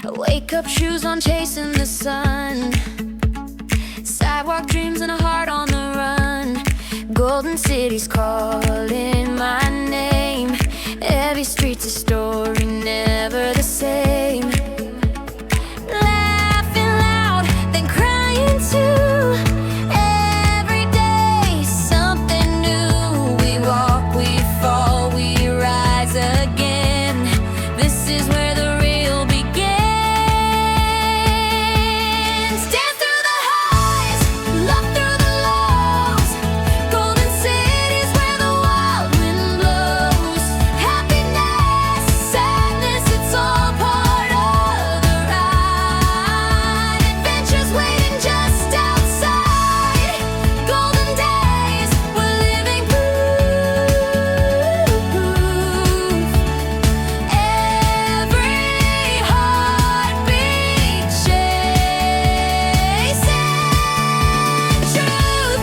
Wake up, shoes on, chasing the sun. Sidewalk dreams and a heart on the run. Golden City's calling my name. Every street's a story, never the same. Laughing loud, then crying too. Every day, something new. We walk, we fall, we rise again. This is where the real begins. Dance through the highs, love through the lows. Golden City's where the wild wind blows. Happiness, sadness, it's all part of the ride. Adventures waiting just outside. Golden days, we're living proof. Every heartbeat chasing truth.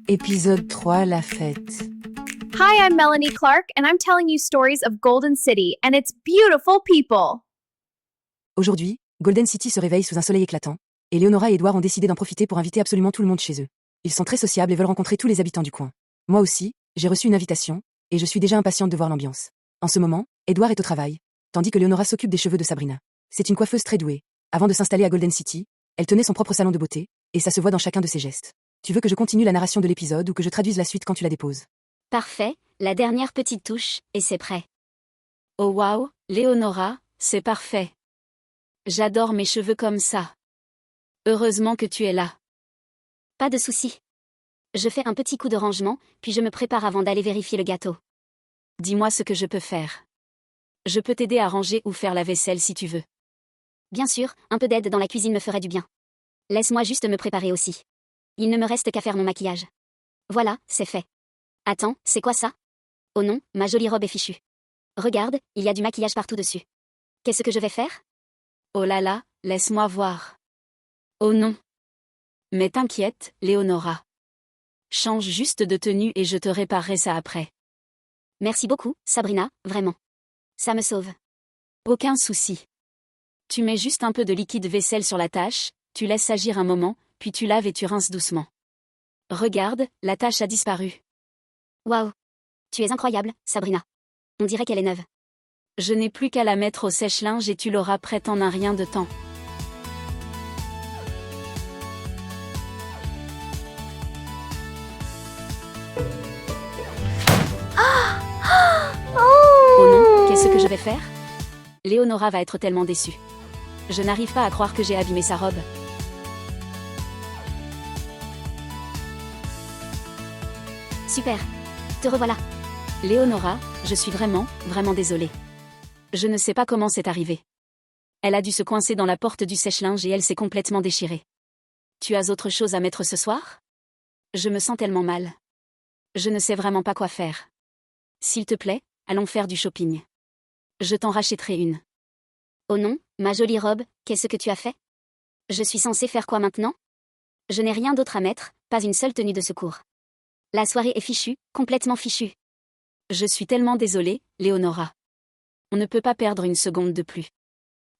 Épisode 3, la fête. Hi, I'm Melanie Clark, and I'm telling you stories of Golden City and its beautiful people. Aujourd'hui, Golden City se réveille sous un soleil éclatant, et Léonora et Edouard ont décidé d'en profiter pour inviter absolument tout le monde chez eux. Ils sont très sociables et veulent rencontrer tous les habitants du coin. Moi aussi, j'ai reçu une invitation, et je suis déjà impatiente de voir l'ambiance. En ce moment, Edouard est au travail, tandis que Léonora s'occupe des cheveux de Sabrina. C'est une coiffeuse très douée. Avant de s'installer à Golden City, elle tenait son propre salon de beauté, et ça se voit dans chacun de ses gestes. Tu veux que je continue la narration de l'épisode ou que je traduise la suite quand tu la déposes? Parfait, la dernière petite touche, et c'est prêt. Oh waouh, Léonora, c'est parfait. J'adore mes cheveux comme ça. Heureusement que tu es là. Pas de souci. Je fais un petit coup de rangement, puis je me prépare avant d'aller vérifier le gâteau. Dis-moi ce que je peux faire. Je peux t'aider à ranger ou faire la vaisselle si tu veux. Bien sûr, un peu d'aide dans la cuisine me ferait du bien. Laisse-moi juste me préparer aussi. Il ne me reste qu'à faire mon maquillage. Voilà, c'est fait. Attends, c'est quoi ça? Oh non, ma jolie robe est fichue. Regarde, il y a du maquillage partout dessus. Qu'est-ce que je vais faire? Oh là là, laisse-moi voir. Oh non. Mais t'inquiète, Léonora. Change juste de tenue et je te réparerai ça après. Merci beaucoup, Sabrina, vraiment. Ça me sauve. Aucun souci. Tu mets juste un peu de liquide vaisselle sur la tâche, tu laisses agir un moment, puis tu laves et tu rinces doucement. Regarde, la tâche a disparu. Waouh! Tu es incroyable, Sabrina. On dirait qu'elle est neuve. Je n'ai plus qu'à la mettre au sèche-linge et tu l'auras prête en un rien de temps. Oh non, qu'est-ce que je vais faire? Léonora va être tellement déçue. Je n'arrive pas à croire que j'ai abîmé sa robe. Super. Te revoilà. Léonora, je suis vraiment, vraiment désolée. Je ne sais pas comment c'est arrivé. Elle a dû se coincer dans la porte du sèche-linge et elle s'est complètement déchirée. Tu as autre chose à mettre ce soir? Je me sens tellement mal. Je ne sais vraiment pas quoi faire. S'il te plaît, allons faire du shopping. Je t'en rachèterai une. Oh non, ma jolie robe, qu'est-ce que tu as fait? Je suis censée faire quoi maintenant? Je n'ai rien d'autre à mettre, pas une seule tenue de secours. La soirée est fichue, complètement fichue. Je suis tellement désolée, Léonora. On ne peut pas perdre une seconde de plus.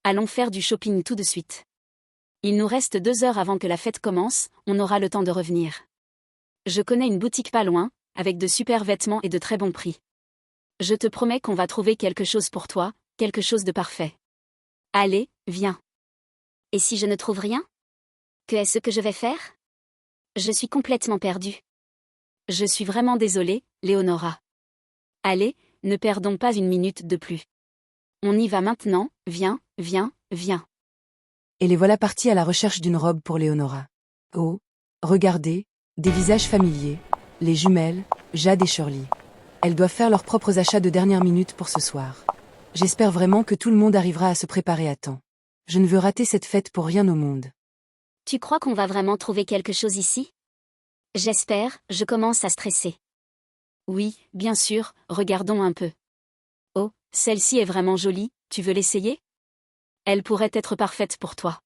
Allons faire du shopping tout de suite. Il nous reste 2 heures avant que la fête commence, on aura le temps de revenir. Je connais une boutique pas loin, avec de super vêtements et de très bons prix. Je te promets qu'on va trouver quelque chose pour toi, quelque chose de parfait. Allez, viens. Et si je ne trouve rien? Que est-ce que je vais faire? Je suis complètement perdue. Je suis vraiment désolée, Léonora. Allez, ne perdons pas une minute de plus. On y va maintenant, viens, viens, viens. Et les voilà partis à la recherche d'une robe pour Léonora. Oh, regardez, des visages familiers, les jumelles, Jade et Shirley. Elles doivent faire leurs propres achats de dernière minute pour ce soir. J'espère vraiment que tout le monde arrivera à se préparer à temps. Je ne veux rater cette fête pour rien au monde. Tu crois qu'on va vraiment trouver quelque chose ici? J'espère, je commence à stresser. Oui, bien sûr, regardons un peu. Oh, celle-ci est vraiment jolie, tu veux l'essayer? Elle pourrait être parfaite pour toi.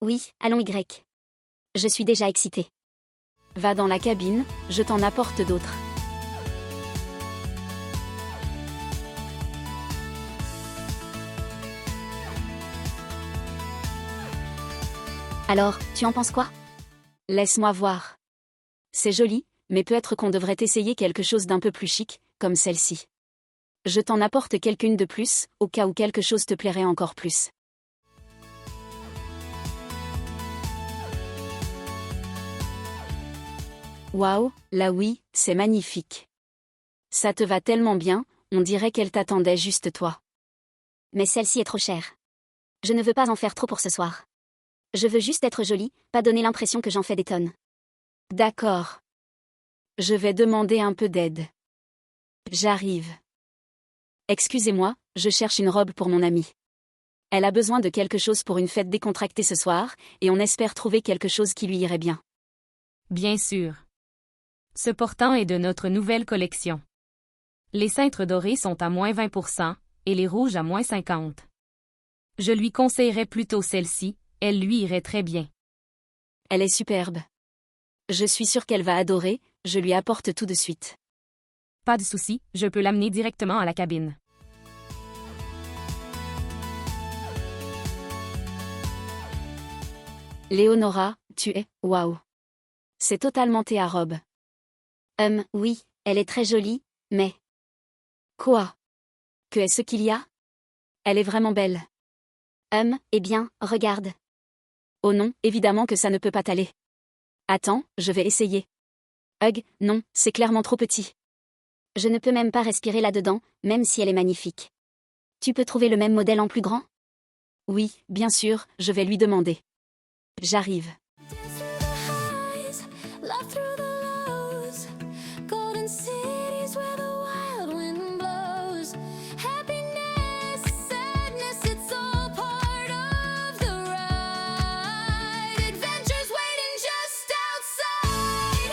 Oui, allons Y. Je suis déjà excitée. Va dans la cabine, je t'en apporte d'autres. Alors, tu en penses quoi? Laisse-moi voir. C'est joli, mais peut-être qu'on devrait essayer quelque chose d'un peu plus chic, comme celle-ci. Je t'en apporte quelqu'une de plus, au cas où quelque chose te plairait encore plus. Waouh, là oui, c'est magnifique. Ça te va tellement bien, on dirait qu'elle t'attendait juste toi. Mais celle-ci est trop chère. Je ne veux pas en faire trop pour ce soir. Je veux juste être jolie, pas donner l'impression que j'en fais des tonnes. D'accord. Je vais demander un peu d'aide. J'arrive. Excusez-moi, je cherche une robe pour mon amie. Elle a besoin de quelque chose pour une fête décontractée ce soir, et on espère trouver quelque chose qui lui irait bien. Bien sûr. Ce portant est de notre nouvelle collection. Les cintres dorés sont à moins 20% et les rouges à moins 50%. Je lui conseillerais plutôt celle-ci, elle lui irait très bien. Elle est superbe. Je suis sûre qu'elle va adorer, je lui apporte tout de suite. Pas de souci, je peux l'amener directement à la cabine. Léonora, tu es, waouh. C'est totalement ta robe. Oui, elle est très jolie, mais... Quoi? Que est-ce qu'il y a? Elle est vraiment belle. Eh bien, regarde. Oh non, évidemment que ça ne peut pas t'aller. Attends, je vais essayer. Non, c'est clairement trop petit. Je ne peux même pas respirer là-dedans, même si elle est magnifique. Tu peux trouver le même modèle en plus grand? Oui, bien sûr, je vais lui demander. J'arrive. Laugh through the lows. Golden cities where the wild wind blows. Happiness, sadness, it's all part of the ride. Adventures waiting just outside.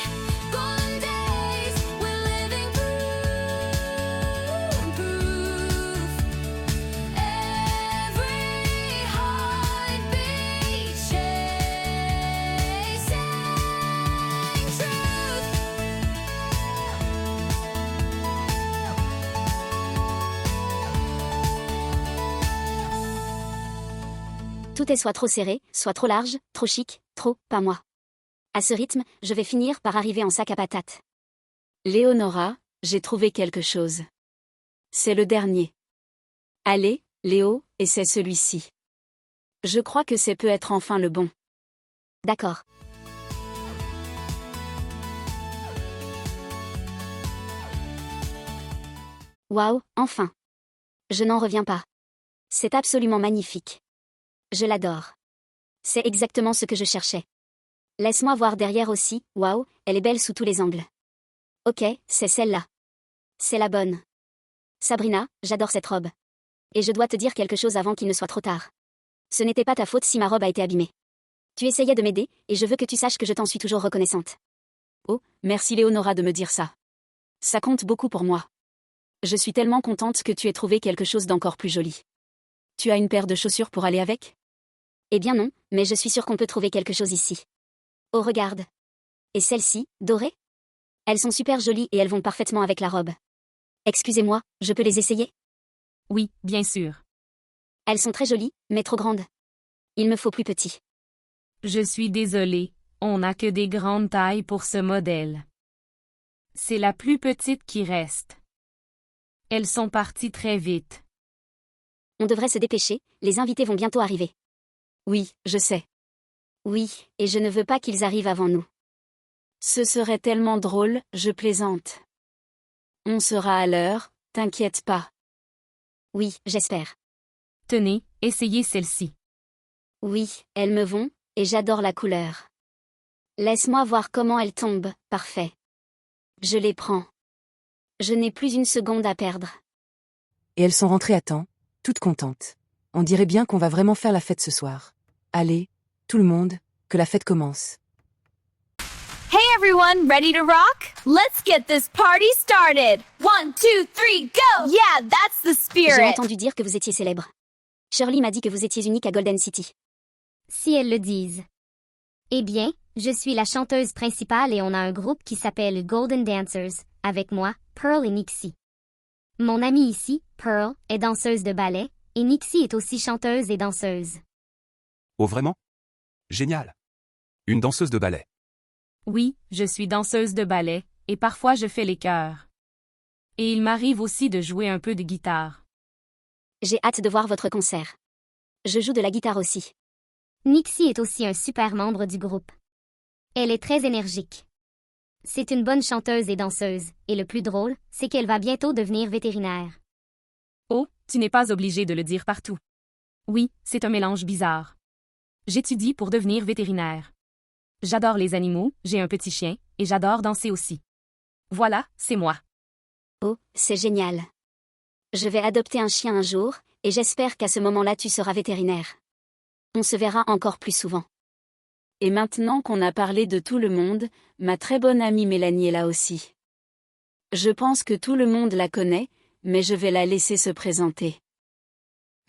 Golden days, we're living proof. Every heartbeat chasing truth. Tout est soit trop serré, soit trop large, trop chic, trop, pas moi. À ce rythme, je vais finir par arriver en sac à patates. Léonora, j'ai trouvé quelque chose. C'est le dernier. Allez, Léo, et c'est celui-ci. Je crois que c'est peut être enfin le bon. D'accord. Waouh, enfin. Je n'en reviens pas. C'est absolument magnifique. Je l'adore. C'est exactement ce que je cherchais. Laisse-moi voir derrière aussi, waouh, elle est belle sous tous les angles. Ok, c'est celle-là. C'est la bonne. Sabrina, j'adore cette robe. Et je dois te dire quelque chose avant qu'il ne soit trop tard. Ce n'était pas ta faute si ma robe a été abîmée. Tu essayais de m'aider, et je veux que tu saches que je t'en suis toujours reconnaissante. Oh, merci Léonora de me dire ça. Ça compte beaucoup pour moi. Je suis tellement contente que tu aies trouvé quelque chose d'encore plus joli. Tu as une paire de chaussures pour aller avec? Eh bien non, mais je suis sûre qu'on peut trouver quelque chose ici. Oh regarde. Et celles-ci, dorées? Elles sont super jolies et elles vont parfaitement avec la robe. Excusez-moi, je peux les essayer? Oui, bien sûr. Elles sont très jolies, mais trop grandes. Il me faut plus petit. Je suis désolée, on n'a que des grandes tailles pour ce modèle. C'est la plus petite qui reste. Elles sont parties très vite. On devrait se dépêcher, les invités vont bientôt arriver. Oui, je sais. Oui, et je ne veux pas qu'ils arrivent avant nous. Ce serait tellement drôle, je plaisante. On sera à l'heure, t'inquiète pas. Oui, j'espère. Tenez, essayez celle-ci. Oui, elles me vont, et j'adore la couleur. Laisse-moi voir comment elles tombent, parfait. Je les prends. Je n'ai plus une seconde à perdre. Et elles sont rentrées à temps, toutes contentes. On dirait bien qu'on va vraiment faire la fête ce soir. Allez, tout le monde, que la fête commence. Hey everyone, ready to rock? Let's get this party started. 1, 2, 3, go! Yeah, that's the J'ai spirit. entendu dire que vous étiez célèbre. Shirley m'a dit que vous étiez unique à Golden City. Si elles le disent. Eh bien, Je suis la chanteuse principale et on a un groupe qui s'appelle Golden Dancers, avec moi, Pearl et Nixie. Mon amie ici, Pearl, est danseuse de ballet, et Nixie est aussi chanteuse et danseuse. Oh vraiment? Génial. Une danseuse de ballet. Oui, je suis danseuse de ballet, et parfois je fais les chœurs. Et il m'arrive aussi de jouer un peu de guitare. J'ai hâte de voir votre concert. Je joue de la guitare aussi. Nixie est aussi un super membre du groupe. Elle est très énergique. C'est une bonne chanteuse et danseuse, et le plus drôle, c'est qu'elle va bientôt devenir vétérinaire. Oh, tu n'es pas obligé de le dire partout. Oui, c'est un mélange bizarre. J'étudie pour devenir vétérinaire. J'adore les animaux, j'ai un petit chien, et j'adore danser aussi. Voilà, c'est moi. Oh, c'est génial. Je vais adopter un chien un jour, et j'espère qu'à ce moment-là tu seras vétérinaire. On se verra encore plus souvent. Et maintenant qu'on a parlé de tout le monde, ma très bonne amie Mélanie est là aussi. Je pense que tout le monde la connaît, mais je vais la laisser se présenter.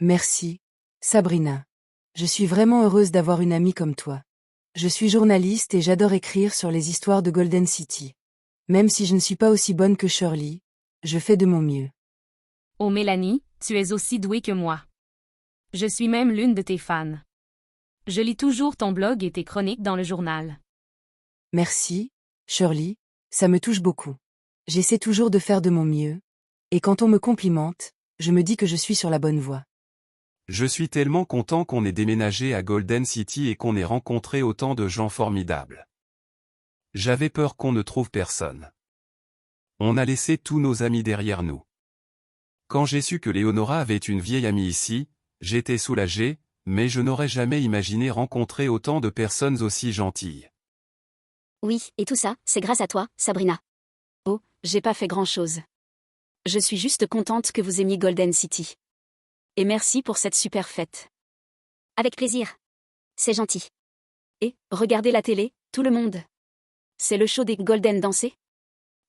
Merci, Sabrina. Je suis vraiment heureuse d'avoir une amie comme toi. Je suis journaliste et j'adore écrire sur les histoires de Golden City. Même si je ne suis pas aussi bonne que Shirley, je fais de mon mieux. Oh Mélanie, tu es aussi douée que moi. Je suis même l'une de tes fans. Je lis toujours ton blog et tes chroniques dans le journal. Merci, Shirley, ça me touche beaucoup. J'essaie toujours de faire de mon mieux, et quand on me complimente, je me dis que je suis sur la bonne voie. Je suis tellement content qu'on ait déménagé à Golden City et qu'on ait rencontré autant de gens formidables. J'avais peur qu'on ne trouve personne. On a laissé tous nos amis derrière nous. Quand j'ai su que Léonora avait une vieille amie ici, j'étais soulagé, mais je n'aurais jamais imaginé rencontrer autant de personnes aussi gentilles. Oui, et tout ça, c'est grâce à toi, Sabrina. Oh, j'ai pas fait grand-chose. Je suis juste contente que vous aimiez Golden City. Et merci pour cette super fête. Avec plaisir. C'est gentil. Et, regardez la télé, tout le monde. C'est le show des Golden Dansés.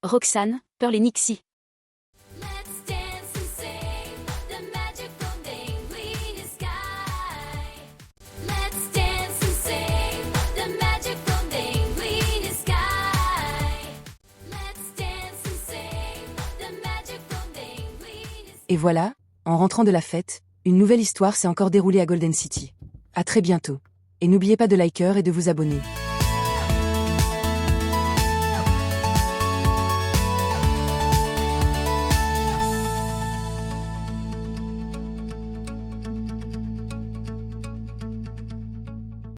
Roxane, Pearl et Nixie. Let's dance and sing the magical day sky. Let's dance and sing the magical day sky. Let's dance and sing the magical day Et voilà, en rentrant de la fête, une nouvelle histoire s'est encore déroulée à Golden City. À très bientôt. Et n'oubliez pas de liker et de vous abonner.